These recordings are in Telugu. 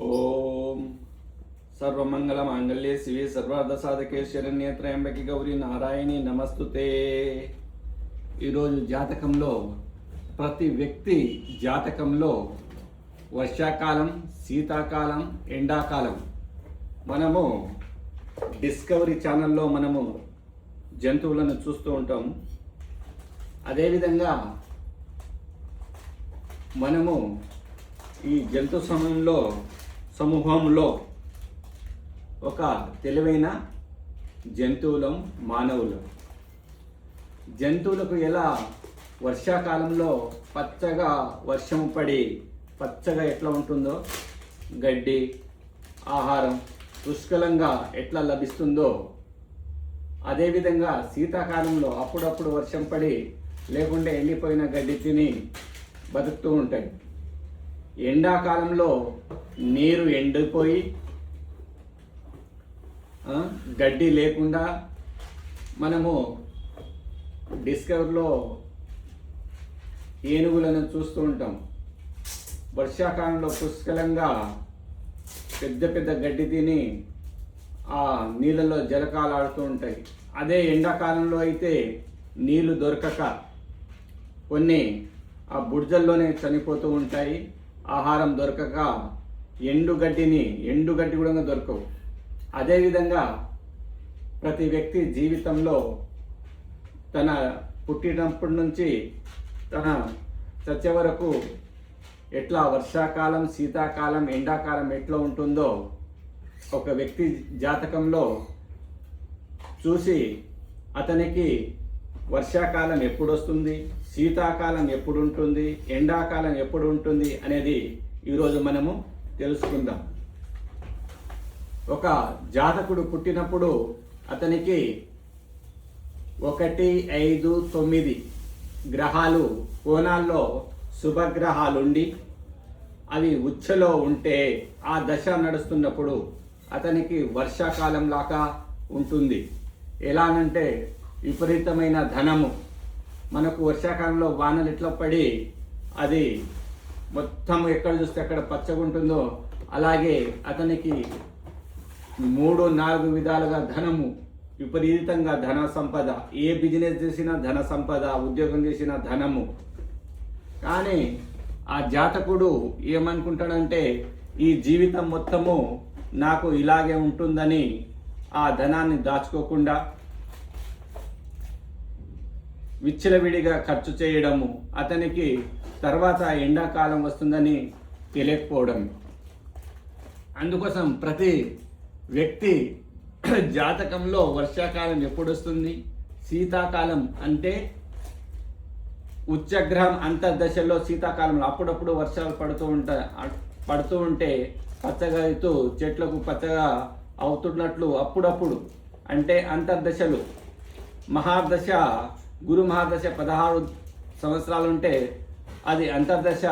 ఓం సర్వమంగళమాంగళ్యే శివే సర్వార్థసాధకే శరణ్యే త్రయంబకి గౌరీ నారాయణి నమస్తుతే. ఈరోజు జాతకంలో ప్రతి వ్యక్తి జాతకంలో వర్షాకాలం, శీతాకాలం, ఎండాకాలం మనము డిస్కవరీ ఛానల్లో మనము జంతువులను చూస్తూ ఉంటాం. అదేవిధంగా మనము ఈ జంతు సమూహంలో ఒక తెలివైన జంతువులం, మానవులం. జంతువులకు ఎలా వర్షాకాలంలో పచ్చగా వర్షం పడి పచ్చగా ఎట్లా ఉంటుందో, గడ్డి ఆహారం పుష్కలంగా ఎట్లా లభిస్తుందో, అదేవిధంగా శీతాకాలంలో అప్పుడప్పుడు వర్షం పడి లేకుంటే ఎండిపోయిన గడ్డి తిని బతుకుతూ ఉంటాయి. ఎండాకాలంలో నీరు ఎండిపోయి గడ్డి లేకుండా మనము డిస్కవరీలో ఏనుగులను చూస్తూ ఉంటాం. వర్షాకాలంలో పుష్కలంగా పెద్ద పెద్ద గడ్డి తిని ఆ నీళ్ళలో జలకాలాడుతూ ఉంటాయి. అదే ఎండాకాలంలో అయితే నీళ్లు దొరకక కొన్ని ఆ బుడ్జల్లోనే చనిపోతూ ఉంటాయి. ఆహారం దొరకక ఎండుగడ్డి కూడా దొరకవు. అదేవిధంగా ప్రతి వ్యక్తి జీవితంలో తన పుట్టినప్పటి నుంచి తన చచ్చే వరకు ఎట్లా వర్షాకాలం, శీతాకాలం, ఎండాకాలం ఎట్లా ఉంటుందో ఒక వ్యక్తి జాతకంలో చూసి అతనికి వర్షాకాలం ఎప్పుడు వస్తుంది, శీతాకాలం ఎప్పుడు ఉంటుంది, ఎండాకాలం ఎప్పుడు ఉంటుంది అనేది ఈరోజు మనము తెలుసుకుందాం. ఒక జాతకుడు పుట్టినప్పుడు అతనికి 1, 5, 9 గ్రహాలు కోణాల్లో శుభగ్రహాలుండి అవి ఉచ్చలో ఉంటే ఆ దశ నడుస్తున్నప్పుడు అతనికి వర్షాకాలం లాగా ఉంటుంది. ఎలానంటే విపరీతమైన ధనము. మనకు వర్షాకాలంలో వానలు ఎట్లా పడి అది మొత్తం ఎక్కడ చూస్తే అక్కడ పచ్చగా ఉంటుందో అలాగే అతనికి 3-4 విధాలుగా ధనము, విపరీతంగా ధన సంపద, ఏ బిజినెస్ చేసినా ధన సంపద, ఉద్యోగం చేసినా ధనము. కానీ ఆ జాతకుడు ఏమనుకుంటాడంటే ఈ జీవితం మొత్తము నాకు ఇలాగే ఉంటుందని ఆ ధనాన్ని దాచుకోకుండా విచ్చలవిడిగా ఖర్చు చేయడము, అతనికి తర్వాత ఎండాకాలం వస్తుందని తెలియకపోవడం. అందుకోసం ప్రతి వ్యక్తి జాతకంలో వర్షాకాలం ఎప్పుడు వస్తుంది, శీతాకాలం అంటే ఉచ్చగ్రహం అంతర్దశలో శీతాకాలంలో అప్పుడప్పుడు వర్షాలు పడుతూ ఉంటే పచ్చగా అవుతూ చెట్లకు పచ్చగా అవుతున్నట్లు అప్పుడప్పుడు అంటే అంతర్దశలు. మహాదశ, గురు మహాదశ 16 సంవత్సరాలు ఉంటే అది అంతర్దశ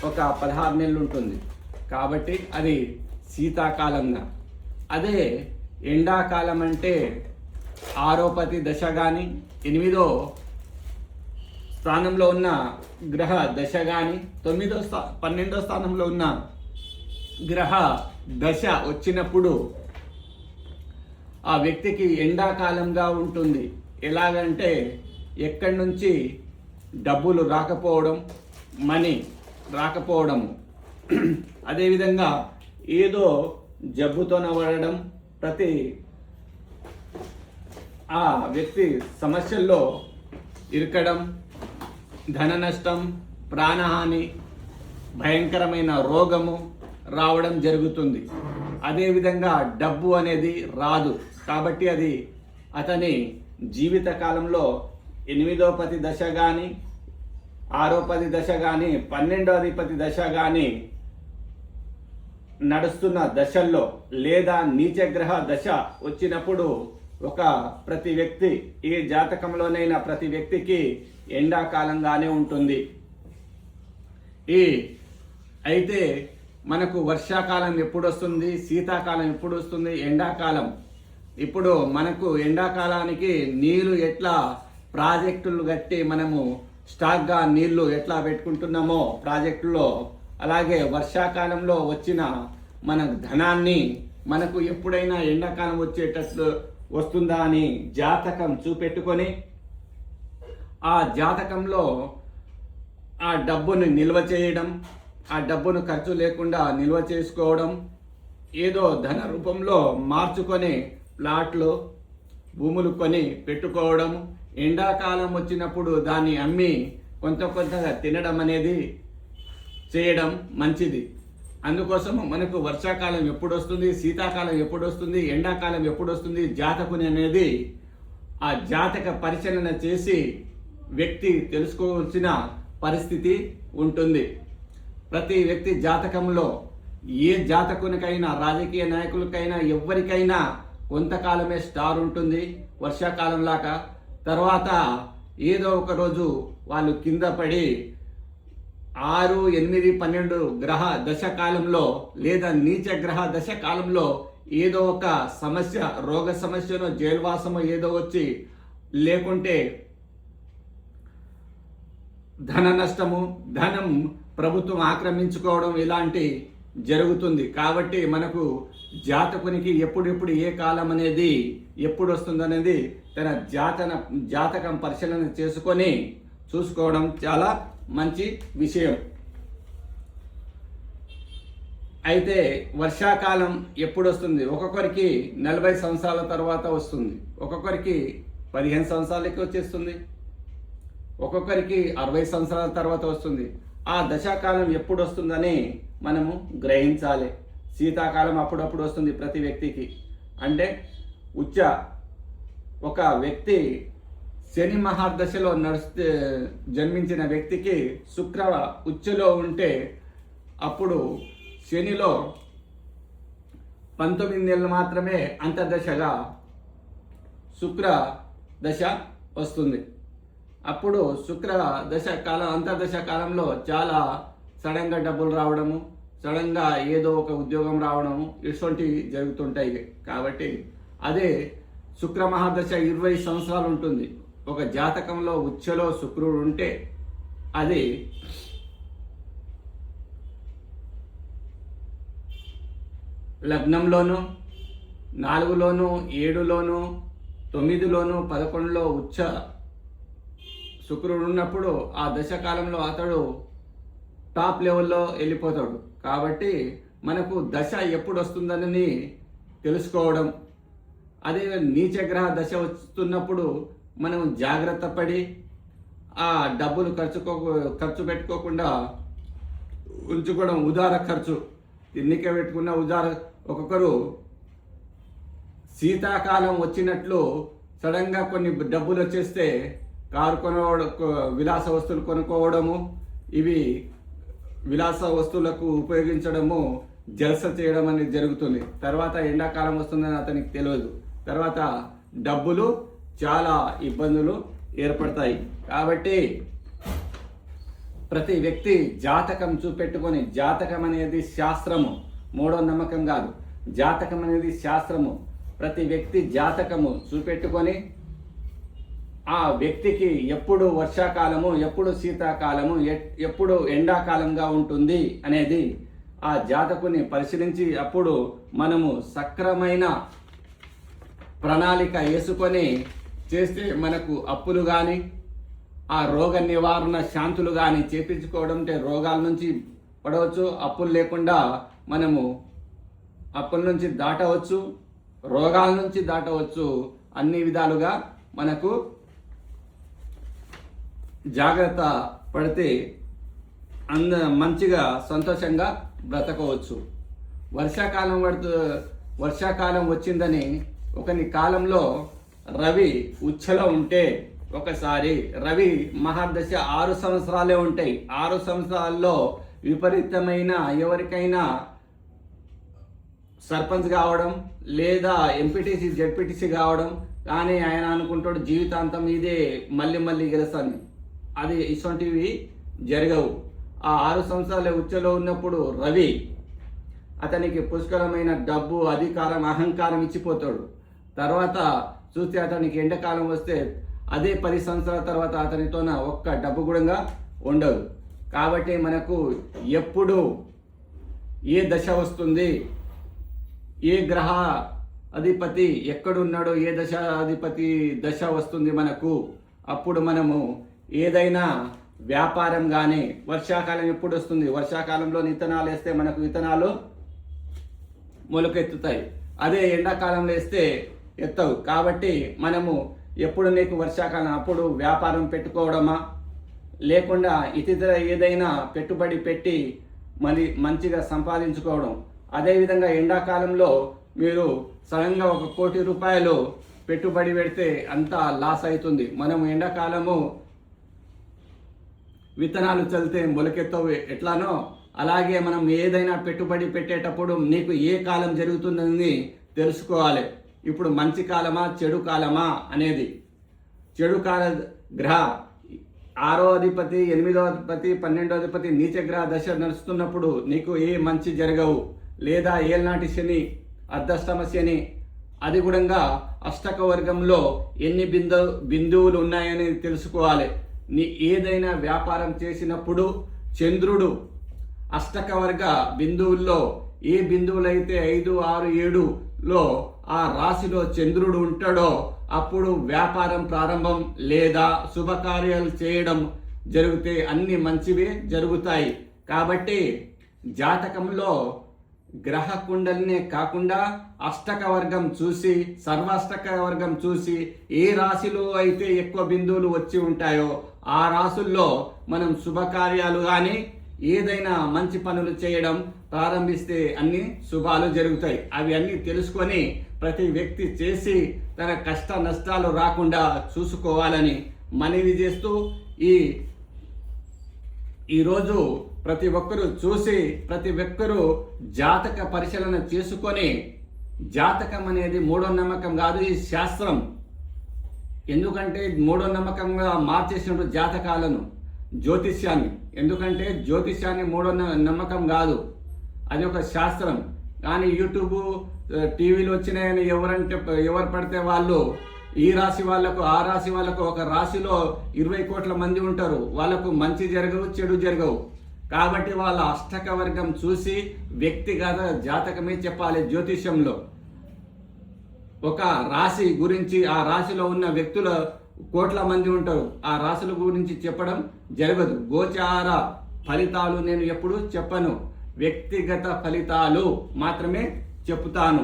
ఒక 16 నెలలు ఉంటుంది. కాబట్టి అది శీతాకాలంగా. అదే ఎండాకాలం అంటే 6వ పతి దశ కానీ 8వ స్థానంలో ఉన్న గ్రహ దశ కానీ 12వ స్థానంలో ఉన్న గ్రహ దశ వచ్చినప్పుడు ఆ వ్యక్తికి ఎండాకాలంగా ఉంటుంది. ఎలాగంటే ఎక్కడి నుంచి డబ్బులు రాకపోవడం, మనీ రాకపోవడము, అదేవిధంగా ఏదో జబ్బుతో పడడం, ప్రతి ఆ వ్యక్తి సమస్యల్లో ఇరకడం, ధన నష్టం, ప్రాణహాని, భయంకరమైన రోగము రావడం జరుగుతుంది. అదేవిధంగా డబ్బు అనేది రాదు. కాబట్టి అది అతని జీవితకాలంలో 8వ పతి దశ కానీ 6వ పతి దశ కానీ 12వ అధిపతి దశ కానీ నడుస్తున్న దశల్లో లేదా నీచగ్రహ దశ వచ్చినప్పుడు ప్రతి వ్యక్తి ఏ జాతకంలోనైనా ప్రతి వ్యక్తికి ఎండాకాలంగానే ఉంటుంది. అయితే మనకు వర్షాకాలం ఎప్పుడు వస్తుంది, శీతాకాలం ఎప్పుడు వస్తుంది, ఎండాకాలం. ఇప్పుడు మనకు ఎండాకాలానికి నీళ్లు ఎట్లా ప్రాజెక్టులు కట్టి మనము స్టాక్గా నీళ్లు ఎట్లా పెట్టుకుంటున్నామో ప్రాజెక్టులో అలాగే వర్షాకాలంలో వచ్చిన మన ధనాన్ని మనకు ఎప్పుడైనా ఎండాకాలం వచ్చేటట్లు వస్తుందా అని జాతకం చూపెట్టుకొని ఆ జాతకంలో ఆ డబ్బును నిల్వ చేయడం, ఆ డబ్బును ఖర్చు లేకుండా నిల్వ చేసుకోవడం, ఏదో ధన రూపంలో మార్చుకొని ప్లాట్లు భూములు కొని పెట్టుకోవడం, ఎండాకాలం వచ్చినప్పుడు దాన్ని అమ్మి కొంతగా తినడం అనేది చేయడం మంచిది. అందుకోసం మనకు వర్షాకాలం ఎప్పుడు వస్తుంది, శీతాకాలం ఎప్పుడు వస్తుంది, ఎండాకాలం ఎప్పుడు వస్తుంది, జాతకుని అనేది ఆ జాతక పరిశీలన చేసి వ్యక్తి తెలుసుకోవాల్సిన పరిస్థితి ఉంటుంది. ప్రతి వ్యక్తి జాతకంలో ఏ జాతకునికైనా, రాజకీయ నాయకులకైనా, ఎవరికైనా కొంతకాలమే స్టార్ ఉంటుంది వర్షాకాలం లాగా. తర్వాత ఏదో ఒక రోజు వాళ్ళు కింద పడి 6, 8, 12 గ్రహ దశ కాలంలో లేదా నీచ గ్రహ దశ కాలంలో ఏదో ఒక సమస్య, రోగ సమస్యనో జైల్వాసమో ఏదో వచ్చి, లేకుంటే ధన నష్టము, ధనం ప్రభుత్వం ఆక్రమించుకోవడం ఇలాంటి జరుగుతుంది. కాబట్టి మనకు జాతకునికి ఎప్పుడెప్పుడు ఏ కాలం అనేది ఎప్పుడు వస్తుందనేది తన జాతకం పరిశీలన చేసుకొని చూసుకోవడం చాలా మంచి విషయం. అయితే వర్షాకాలం ఎప్పుడు వస్తుంది? ఒక్కొక్కరికి 40 సంవత్సరాల తర్వాత వస్తుంది, ఒక్కొక్కరికి 15 సంవత్సరాలకి వచ్చేస్తుంది, ఒక్కొక్కరికి 60 సంవత్సరాల తర్వాత వస్తుంది. ఆ దశాకాలం ఎప్పుడు వస్తుందని మనము గ్రహించాలి. శీతాకాలం అప్పుడప్పుడు వస్తుంది ప్రతి వ్యక్తికి. అంటే ఒక వ్యక్తి శని మహాదశలో జన్మించిన వ్యక్తికి శుక్ర ఉచ్చలో ఉంటే అప్పుడు శనిలో 19 నెలలు మాత్రమే అంతర్దశగా శుక్ర దశ వస్తుంది. అప్పుడు శుక్ర దశ కాలం, అంతర్దశ కాలంలో చాలా సడన్గా డబ్బులు రావడము, సడన్గా ఏదో ఒక ఉద్యోగం రావడము ఇటువంటివి జరుగుతుంటాయి. కాబట్టి అదే శుక్ర మహాదశ 20 సంవత్సరాలు ఉంటుంది. ఒక జాతకంలో ఉచ్చలో శుక్రుడు ఉంటే అది లగ్నంలోను, 4లోను, 7లోను, 9లోను, 11లో ఉచ్చ శుక్రుడు ఉన్నప్పుడు ఆ దశకాలంలో అతడు టాప్ లెవెల్లో వెళ్ళిపోతాడు. కాబట్టి మనకు దశ ఎప్పుడు వస్తుందని తెలుసుకోవడం, అదే నీచగ్రహ దశ వస్తున్నప్పుడు మనం జాగ్రత్త పడి ఆ డబ్బులు ఖర్చు పెట్టుకోకుండా ఉంచుకోవడం. ఉదార ఖర్చు, తిన్నికే పెట్టుకున్న ఒక్కొక్కరు శీతాకాలం వచ్చినట్లు సడన్గా కొన్ని డబ్బులు వచ్చేస్తే కారు విలాస వస్తువులు కొనుక్కోవడము, ఇవి విలాస వస్తువులకు ఉపయోగించడము, జల్స చేయడం అనేది జరుగుతుంది. తర్వాత ఎండాకాలం వస్తుందని అతనికి తెలియదు. తర్వాత డబ్బులు చాలా ఇబ్బందులు ఏర్పడతాయి. కాబట్టి ప్రతి వ్యక్తి జాతకం చూపెట్టుకొని, జాతకం అనేది శాస్త్రము, మూఢో నమ్మకం కాదు, జాతకం అనేది శాస్త్రము. ప్రతి వ్యక్తి జాతకము చూపెట్టుకొని ఆ వ్యక్తికి ఎప్పుడు వర్షాకాలము, ఎప్పుడు శీతాకాలము, ఎప్పుడు ఎండాకాలంగా ఉంటుంది అనేది ఆ జాతకుని పరిశీలించి అప్పుడు మనము సక్రమైన ప్రణాళిక వేసుకొని చేస్తే మనకు అప్పులు కానీ, ఆ రోగ నివారణ శాంతులు కానీ చేపించుకోవడం, అంటే రోగాల నుంచి పడవచ్చు, అప్పులు లేకుండా మనము అప్పుల నుంచి దాటవచ్చు, రోగాల నుంచి దాటవచ్చు. అన్ని విధాలుగా మనకు జాగ్రత్త పడితే మంచిగా సంతోషంగా బ్రతకవచ్చు. వర్షాకాలం వచ్చిందని ఒకని కాలంలో రవి ఉచ్చలో ఉంటే, ఒకసారి రవి మహాదశ 6 సంవత్సరాలే ఉంటాయి. 6 సంవత్సరాల్లో విపరీతమైన ఎవరికైనా సర్పంచ్ కావడం లేదా ఎంపీటీసీ జెడ్పీటీసీ కావడం, కానీ ఆయన అనుకుంటాడు జీవితాంతం ఇదే మళ్ళీ గెలుస్తాను. అది ఇటువంటివి జరగవు. ఆ 6 సంవత్సరాల ఉచ్చలో ఉన్నప్పుడు రవి అతనికి పుష్కలమైన డబ్బు, అధికారం, అహంకారం ఇచ్చిపోతాడు. తర్వాత చూస్తే అతనికి ఎండాకాలం వస్తే అదే 10 సంవత్సరాల తర్వాత అతనితోన ఒక్క డబ్బు కూడా ఉండదు. కాబట్టి మనకు ఎప్పుడు ఏ దశ వస్తుంది, ఏ గ్రహ అధిపతి ఎక్కడున్నాడో, ఏ దశ అధిపతి దశ వస్తుంది మనకు, అప్పుడు మనము ఏదైనా వ్యాపారం కానీ, వర్షాకాలం ఎప్పుడు వస్తుంది, వర్షాకాలంలో విత్తనాలు వేస్తే మనకు విత్తనాలు మొలకెత్తుతాయి, అదే ఎండాకాలంలో వేస్తే ఎత్తవు. కాబట్టి మనము ఎప్పుడు నీకు వర్షాకాలం అప్పుడు వ్యాపారం పెట్టుకోవడమా, లేకుండా ఇతర ఏదైనా పెట్టుబడి పెట్టి మరి మంచిగా సంపాదించుకోవడం. అదేవిధంగా ఎండాకాలంలో మీరు సడన్గా 1 కోటి రూపాయలు పెట్టుబడి పెడితే అంతా లాస్ అవుతుంది. మనం ఎండాకాలము విత్తనాలు చల్లితే మొలకెత్తవు ఎట్లానో, అలాగే మనం ఏదైనా పెట్టుబడి పెట్టేటప్పుడు నీకు ఏ కాలం జరుగుతుందని తెలుసుకోవాలి. ఇప్పుడు మంచి కాలమా చెడు కాలమా అనేది. చెడు కాల గ్రహ 6వ అధిపతి, 8వ అధిపతి, 12వ అధిపతి నీచగ్రహ దశ నడుస్తున్నప్పుడు నీకు ఏ మంచి జరగవు. లేదా ఏళ్ళనాటి శని, అర్ధష్టమ శని, అది కూడా అష్టక వర్గంలో ఎన్ని బిందువులు ఉన్నాయని తెలుసుకోవాలి. నీ ఏదైనా వ్యాపారం చేసినప్పుడు చంద్రుడు అష్టక వర్గ బిందువుల్లో ఏ బిందువులైతే 5, 6, 7లో ఆ రాశిలో చంద్రుడు ఉంటాడో అప్పుడు వ్యాపారం ప్రారంభం లేదా శుభకార్యాలు చేయడం జరిగితే అన్ని మంచివే జరుగుతాయి. కాబట్టి జాతకంలో గ్రహ కుండలినే కాకుండా అష్టక వర్గం చూసి, సర్వాష్టక వర్గం చూసి ఏ రాశిలో అయితే ఎక్కువ బిందువులు వచ్చి ఉంటాయో ఆ రాశుల్లో మనం శుభకార్యాలు కానీ ఏదైనా మంచి పనులు చేయడం ప్రారంభిస్తే అన్ని శుభాలు జరుగుతాయి. అవి అన్నీ తెలుసుకొని ప్రతి వ్యక్తి చేసి తన కష్ట నష్టాలు రాకుండా చూసుకోవాలని మనవి చేస్తూ ఈరోజు ప్రతి ఒక్కరూ చూసి ప్రతి ఒక్కరూ జాతక పరిశీలన చేసుకొని, జాతకం అనేది మూఢో నమ్మకం కాదు, ఈ శాస్త్రం. ఎందుకంటే మూఢో నమ్మకంగా మార్చేసినట్టు జాతకాలను, జ్యోతిష్యాన్ని. ఎందుకంటే జ్యోతిష్యాన్ని మూఢో నమ్మకం కాదు, అది ఒక శాస్త్రం. కానీ యూట్యూబ్, టీవీలు వచ్చినాయని ఎవరు పడితే వాళ్ళు ఈ రాశి వాళ్ళకు ఆ రాశి వాళ్ళకు, ఒక రాశిలో 20 కోట్ల మంది ఉంటారు, వాళ్ళకు మంచి జరగవు చెడు జరగవు. కాబట్టి వాళ్ళ అష్టక వర్గం చూసి వ్యక్తిగత జాతకమే చెప్పాలి. జ్యోతిష్యంలో ఒక రాశి గురించి, ఆ రాశిలో ఉన్న వ్యక్తుల కోట్ల మంది ఉంటారు, ఆ రాశుల గురించి చెప్పడం జరగదు. గోచార ఫలితాలు నేను ఎప్పుడు చెప్పను, వ్యక్తిగత ఫలితాలు మాత్రమే చెప్తాను.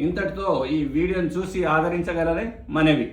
ఇంతటితో ఈ వీడియోని చూసి ఆదరించగలరే మనవి.